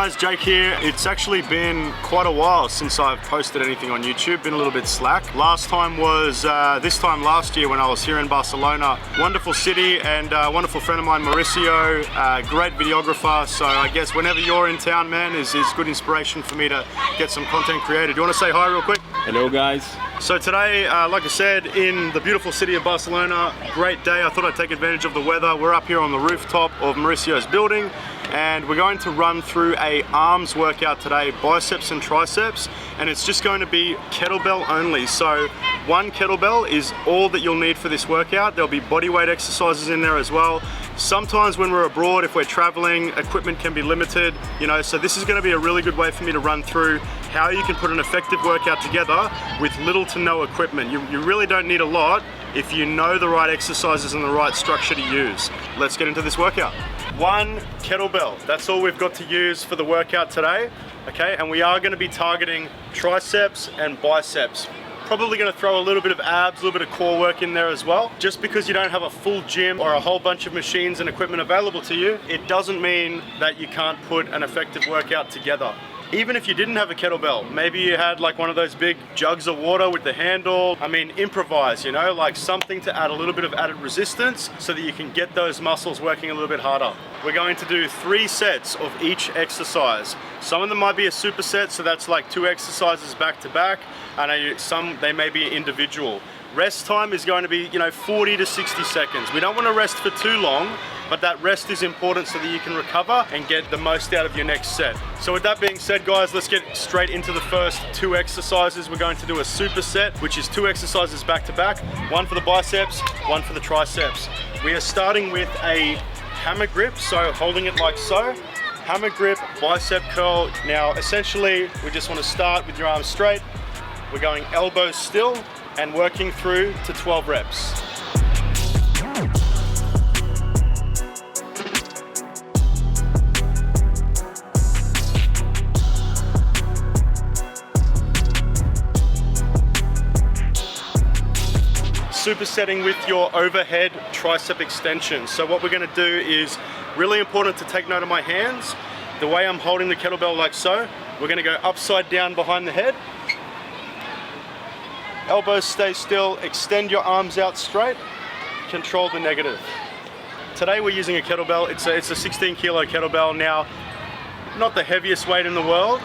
guys, Jake here. It's actually been quite a while since I've posted anything on YouTube, been a little bit slack. Last time was this time last year when I was here in Barcelona. Wonderful city, and a wonderful friend of mine, Mauricio, great videographer. So I guess whenever you're in town, man, is good inspiration for me to get some content created. Do you want to say hi real quick? Hello guys. So today, like I said, in the beautiful city of Barcelona, great day. I thought I'd take advantage of the weather. We're up here on the rooftop of Mauricio's building, and we're going to run through a arms workout today, biceps and triceps, and it's just going to be kettlebell only. So one kettlebell is all that you'll need for this workout. There'll be body weight exercises in there as well. Sometimes when we're abroad, if we're traveling, equipment can be limited, you know, so this is going to be a really good way for me to run through how you can put an effective workout together with little to no equipment. You really don't need a lot if you know the right exercises and the right structure to use. Let's get into this workout. One kettlebell, that's all we've got to use for the workout today, okay? And we are going to be targeting triceps and biceps. Probably going to throw a little bit of abs, a little bit of core work in there as well. Just because you don't have a full gym or a whole bunch of machines and equipment available to you, it doesn't mean that you can't put an effective workout together. Even if you didn't have a kettlebell, maybe you had like one of those big jugs of water with the handle. I mean, improvise, you know, like something to add a little bit of added resistance so that you can get those muscles working a little bit harder. We're going to do 3 sets of each exercise. Some of them might be a superset, so that's like 2 exercises back to back. And some, they may be individual. Rest time is going to be, 40 to 60 seconds. We don't want to rest for too long, but that rest is important so that you can recover and get the most out of your next set. So with that being said, guys, let's get straight into the first 2 exercises. We're going to do a superset, which is 2 exercises back to back, one for the biceps, one for the triceps. We are starting with a hammer grip, so holding it like so. Hammer grip, bicep curl. Now, essentially, we just want to start with your arms straight. We're going elbows still and working through to 12 reps. Supersetting with your overhead tricep extension. So what we're going to do is really important to take note of my hands. The way I'm holding the kettlebell like so, we're going to go upside down behind the head. Elbows stay still, extend your arms out straight, control the negative. Today we're using a kettlebell. It's a 16 kilo kettlebell. Now, not the heaviest weight in the world.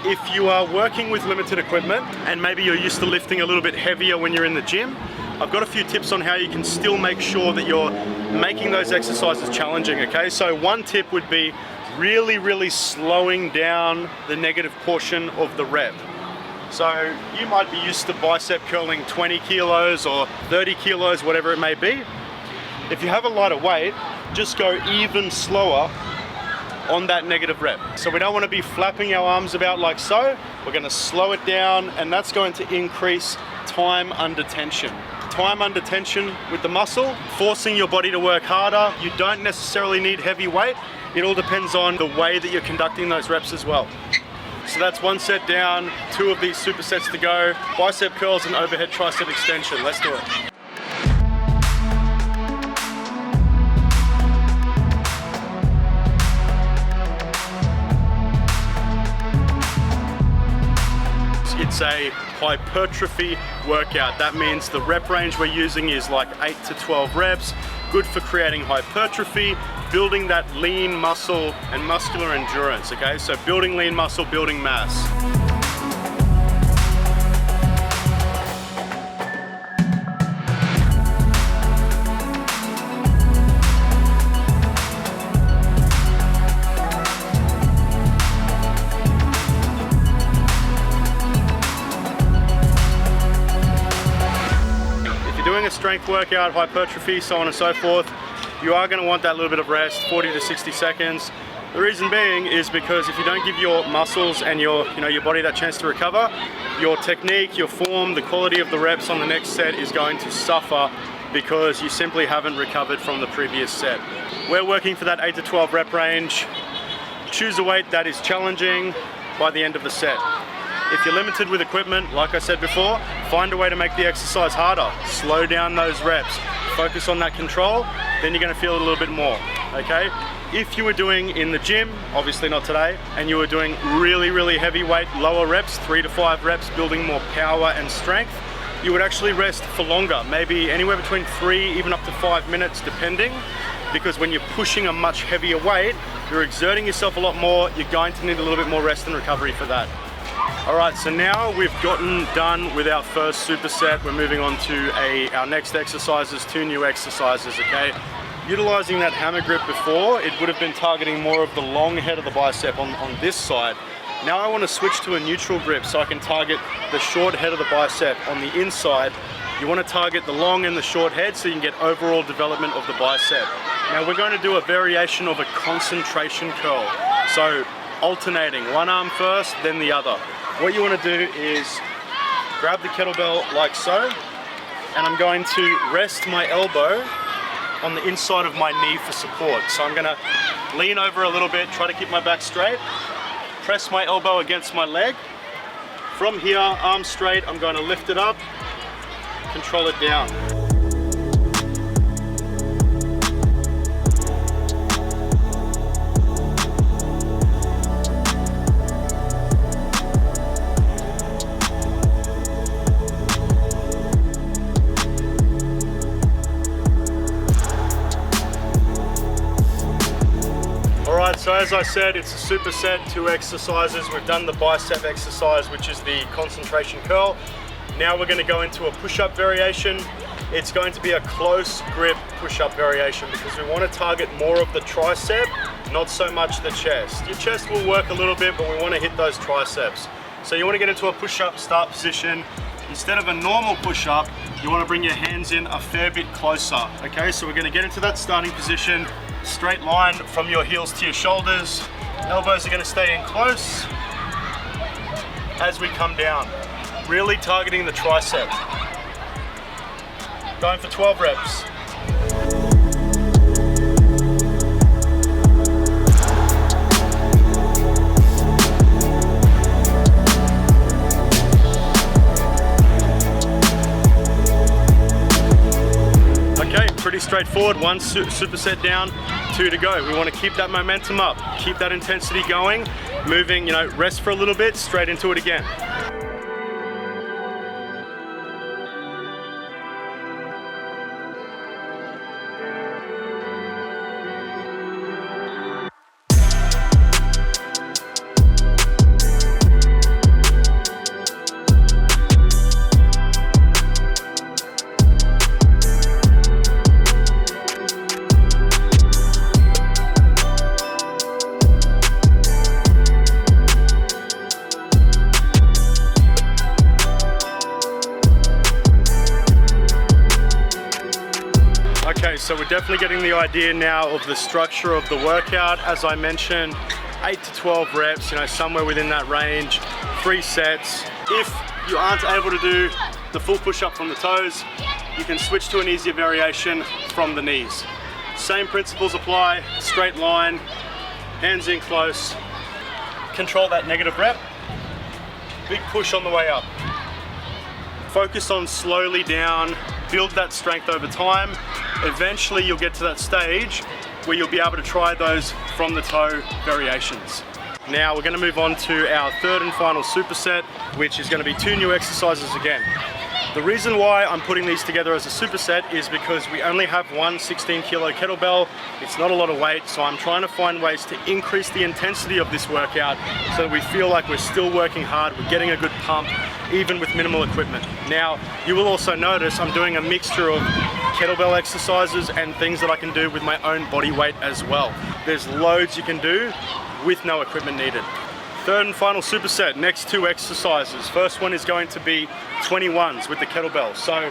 If you are working with limited equipment and maybe you're used to lifting a little bit heavier when you're in the gym, I've got a few tips on how you can still make sure that you're making those exercises challenging, okay? So one tip would be really slowing down the negative portion of the rep. So you might be used to bicep curling 20 kilos or 30 kilos, whatever it may be. If you have a lighter weight, just go even slower on that negative rep. So we don't want to be flapping our arms about like so. We're going to slow it down, and that's going to increase time under tension. Time under tension with the muscle, forcing your body to work harder. You don't necessarily need heavy weight. It all depends on the way that you're conducting those reps as well. So that's 1 set down, 2 of these supersets to go. Bicep curls and overhead tricep extension. Let's do it. It's a hypertrophy workout. That means the rep range we're using is like 8 to 12 reps. Good for creating hypertrophy, building that lean muscle and muscular endurance, okay? So building lean muscle, building mass. A strength workout, hypertrophy, so on and so forth, you are going to want that little bit of rest, 40 to 60 seconds. The reason being is because if you don't give your muscles and your body that chance to recover, your technique, your form, the quality of the reps on the next set is going to suffer because you simply haven't recovered from the previous set. We're working for that 8 to 12 rep range. Choose a weight that is challenging by the end of the set. If you're limited with equipment, like I said before, find a way to make the exercise harder. Slow down those reps. Focus on that control, then you're going to feel it a little bit more, okay? if you were doing in the gym, obviously not today, and you were doing really heavy weight, lower reps, 3 to 5 reps, building more power and strength, you would actually rest for longer, maybe anywhere between 3, even up to 5 minutes, depending, because when you're pushing a much heavier weight, you're exerting yourself a lot more, you're going to need a little bit more rest and recovery for that. All right, so now we've gotten done with our first superset. We're moving on to our next exercises, 2 new exercises, okay? Utilizing that hammer grip before, it would have been targeting more of the long head of the bicep on this side. Now I want to switch to a neutral grip so I can target the short head of the bicep on the inside. You want to target the long and the short head so you can get overall development of the bicep. Now we're going to do a variation of a concentration curl. So alternating, one arm first, then the other. What you want to do is grab the kettlebell like so, and I'm going to rest my elbow on the inside of my knee for support. So I'm going to lean over a little bit, try to keep my back straight, press my elbow against my leg. From here, arm straight, I'm going to lift it up, control it down. So as I said, it's a superset, 2 exercises. We've done the bicep exercise, which is the concentration curl. Now we're going to go into a push-up variation. It's going to be a close grip push-up variation because we want to target more of the tricep, not so much the chest. Your chest will work a little bit, but we want to hit those triceps. So you want to get into a push-up start position. Instead of a normal push-up, you want to bring your hands in a fair bit closer. Okay, so we're going to get into that starting position. Straight line from your heels to your shoulders. Elbows are going to stay in close as we come down. Really targeting the tricep. Going for 12 reps. Pretty straightforward, 1 superset down, 2 to go. We want to keep that momentum up, keep that intensity going, moving, rest for a little bit, straight into it again. So we're definitely getting the idea now of the structure of the workout. As I mentioned, 8 to 12 reps, somewhere within that range, 3 sets. If you aren't able to do the full push-up from the toes, you can switch to an easier variation from the knees. Same principles apply, straight line, hands in close, control that negative rep, big push on the way up. Focus on slowly down, build that strength over time. Eventually you'll get to that stage where you'll be able to try those from the toe variations. Now we're going to move on to our 3rd and final superset, which is going to be 2 new exercises again. The reason why I'm putting these together as a superset is because we only have one 16-kilo kettlebell. It's not a lot of weight, so I'm trying to find ways to increase the intensity of this workout so that we feel like we're still working hard, we're getting a good pump, even with minimal equipment. Now, you will also notice I'm doing a mixture of kettlebell exercises and things that I can do with my own body weight as well. There's loads you can do with no equipment needed. 3rd and final superset, next 2 exercises. First one is going to be 21s with the kettlebell. So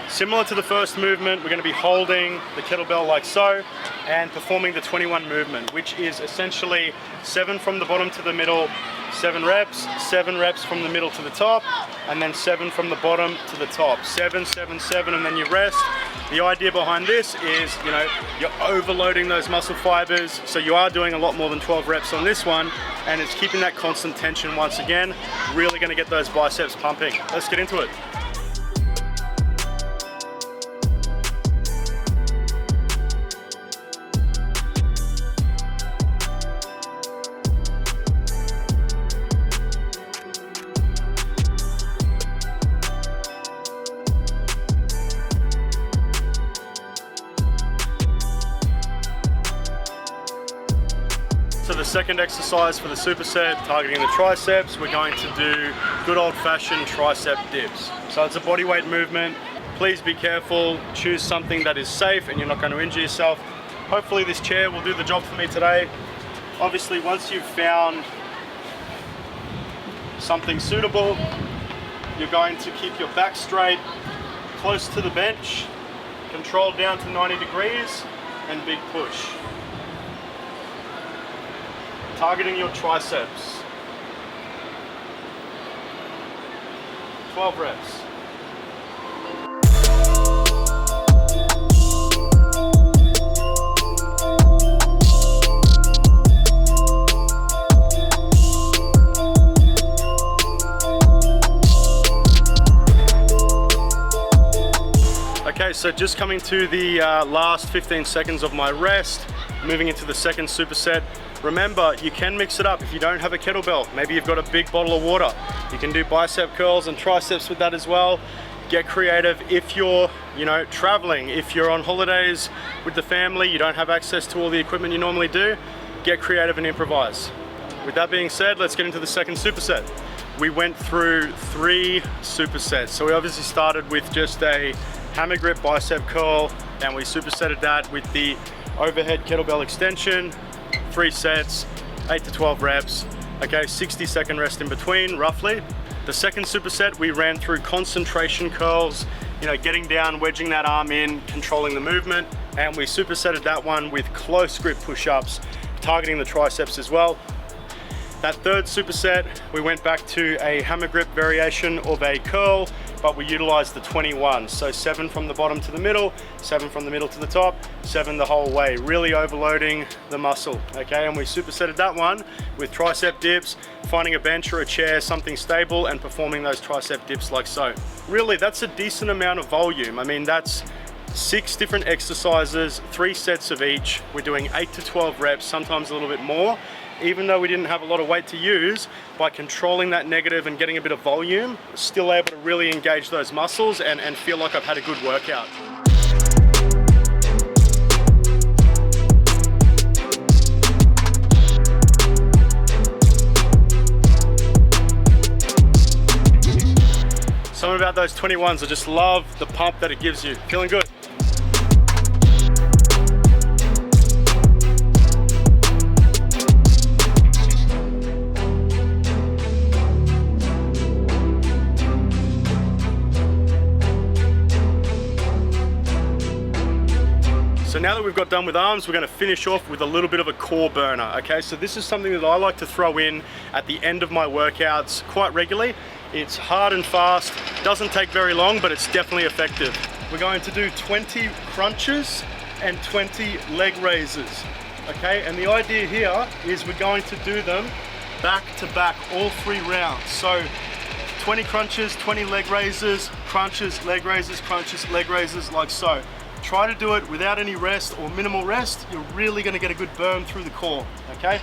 similar to the first movement, we're going to be holding the kettlebell like so and performing the 21 movement, which is essentially 7 from the bottom to the middle, 7 reps, 7 reps from the middle to the top, and then 7 from the bottom to the top. 7, 7, 7, and then you rest. The idea behind this is, you're overloading those muscle fibers, so you are doing a lot more than 12 reps on this one, and it's keeping that constant tension once again, really gonna get those biceps pumping. Let's get into it. the second exercise for the superset, targeting the triceps, we're going to do good old-fashioned tricep dips. So it's a bodyweight movement. Please be careful, choose something that is safe and you're not going to injure yourself. Hopefully this chair will do the job for me today. Obviously, once you've found something suitable, you're going to keep your back straight, close to the bench, control down to 90 degrees, and big push. Targeting your triceps. 12 reps. Okay, so just coming to the last 15 seconds of my rest, moving into the second superset. Remember, you can mix it up if you don't have a kettlebell. Maybe you've got a big bottle of water. You can do bicep curls and triceps with that as well. Get creative if you're, traveling, if you're on holidays with the family, you don't have access to all the equipment you normally do, get creative and improvise. With that being said, let's get into the second superset. We went through 3 supersets. So we obviously started with just a hammer grip bicep curl, and we supersetted that with the overhead kettlebell extension, 3 sets, 8 to 12 reps. Okay, 60-second rest in between, roughly. The second superset, we ran through concentration curls, getting down, wedging that arm in, controlling the movement, and we supersetted that one with close grip push-ups, targeting the triceps as well. That third superset, we went back to a hammer grip variation of a curl, but we utilized the 21. So 7 from the bottom to the middle, 7 from the middle to the top, 7 the whole way, really overloading the muscle, okay? And we supersetted that one with tricep dips, finding a bench or a chair, something stable, and performing those tricep dips like so. Really, that's a decent amount of volume. I mean, that's 6 different exercises, 3 sets of each. We're doing 8 to 12 reps, sometimes a little bit more. Even though we didn't have a lot of weight to use, by controlling that negative and getting a bit of volume, still able to really engage those muscles and feel like I've had a good workout. Something about those 21s, I just love the pump that it gives you. Feeling good. So now that we've got done with arms, we're going to finish off with a little bit of a core burner, okay? So this is something that I like to throw in at the end of my workouts quite regularly. It's hard and fast, doesn't take very long, but it's definitely effective. We're going to do 20 crunches and 20 leg raises, okay? And the idea here is we're going to do them back to back, all 3 rounds. So 20 crunches, 20 leg raises, crunches, leg raises, crunches, leg raises, like so. Try to do it without any rest or minimal rest. You're really going to get a good burn through the core, okay?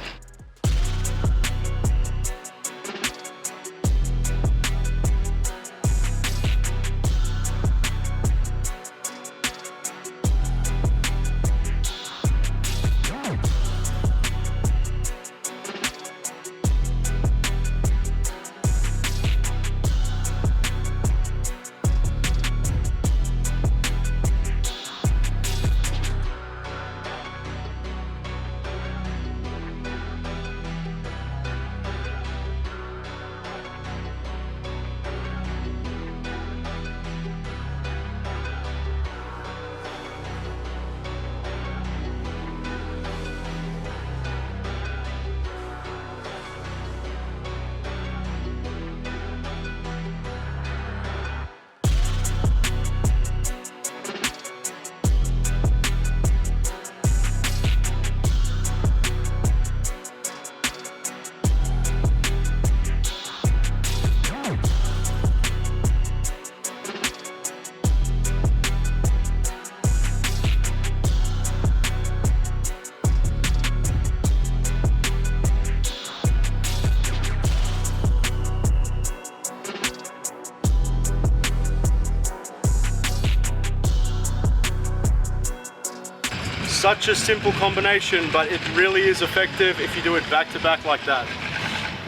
Such a simple combination, but it really is effective if you do it back to back like that.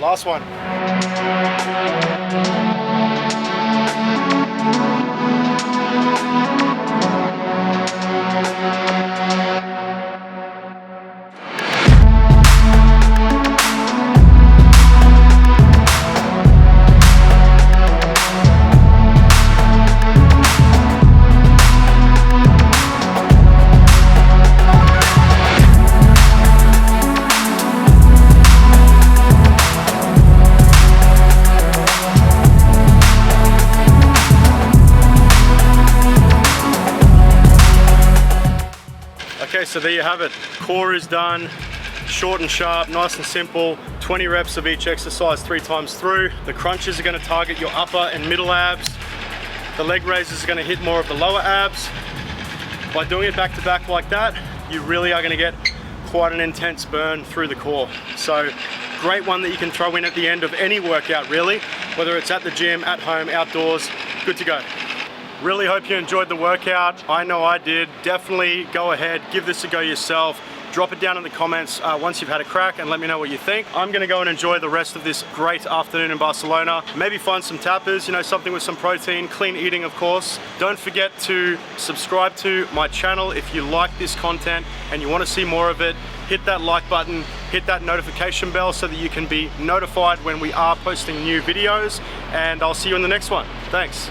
Last one. Okay, so there you have it. Core is done, short and sharp, nice and simple. 20 reps of each exercise 3 times through. The crunches are going to target your upper and middle abs. The leg raises are going to hit more of the lower abs. By doing it back to back like that, you really are going to get quite an intense burn through the core. So great one that you can throw in at the end of any workout really, whether it's at the gym, at home, outdoors, good to go. Really hope you enjoyed the workout. I know I did. Definitely go ahead, give this a go yourself. Drop it down in the comments once you've had a crack and let me know what you think. I'm gonna go and enjoy the rest of this great afternoon in Barcelona. Maybe find some tapas, you know, something with some protein, clean eating of course. Don't forget to subscribe to my channel if you like this content and you wanna see more of it. Hit that like button, hit that notification bell so that you can be notified when we are posting new videos, and I'll see you in the next one. Thanks.